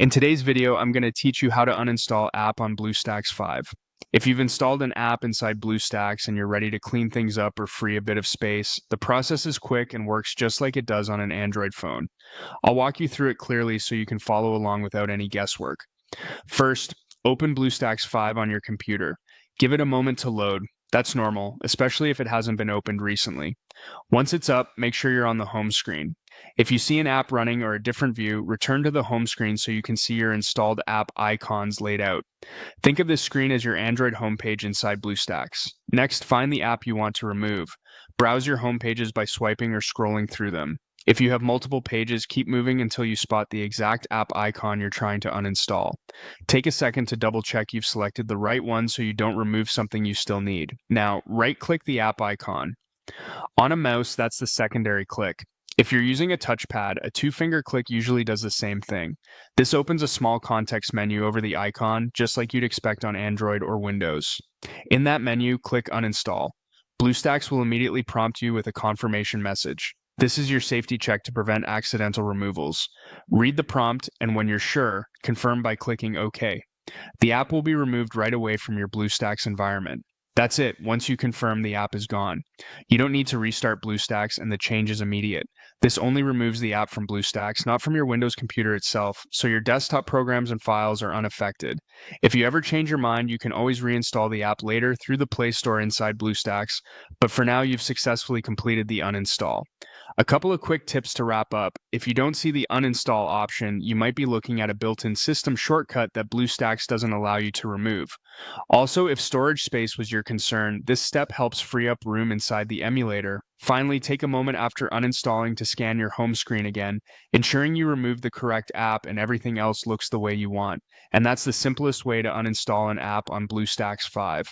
In today's video, I'm going to teach you how to uninstall app on Bluestacks 5. If you've installed an app inside Bluestacks and you're ready to clean things up or free a bit of space, the process is quick and works just like it does on an Android phone. I'll walk you through it clearly so you can follow along without any guesswork. First, open Bluestacks 5 on your computer. Give it a moment to load. That's normal, especially if it hasn't been opened recently. Once it's up, make sure you're on the home screen. If you see an app running or a different view, return to the home screen so you can see your installed app icons laid out. Think of this screen as your Android homepage inside BlueStacks. Next, find the app you want to remove. Browse your home pages by swiping or scrolling through them. If you have multiple pages, keep moving until you spot the exact app icon you're trying to uninstall. Take a second to double check you've selected the right one so you don't remove something you still need. Now, right-click the app icon. On a mouse, that's the secondary click. If you're using a touchpad, a two-finger click usually does the same thing. This opens a small context menu over the icon, just like you'd expect on Android or Windows. In that menu, click Uninstall. BlueStacks will immediately prompt you with a confirmation message. This is your safety check to prevent accidental removals. Read the prompt, and when you're sure, confirm by clicking OK. The app will be removed right away from your BlueStacks environment. That's it. Once you confirm, the app is gone. You don't need to restart BlueStacks, and the change is immediate. This only removes the app from BlueStacks, not from your Windows computer itself, so your desktop programs and files are unaffected. If you ever change your mind, you can always reinstall the app later through the Play Store inside BlueStacks, but for now, you've successfully completed the uninstall. A couple of quick tips to wrap up. If you don't see the uninstall option, you might be looking at a built-in system shortcut that BlueStacks doesn't allow you to remove. Also, if storage space was your concern, this step helps free up room inside the emulator. Finally, take a moment after uninstalling to scan your home screen again, ensuring you remove the correct app and everything else looks the way you want. And that's the simplest way to uninstall an app on BlueStacks 5.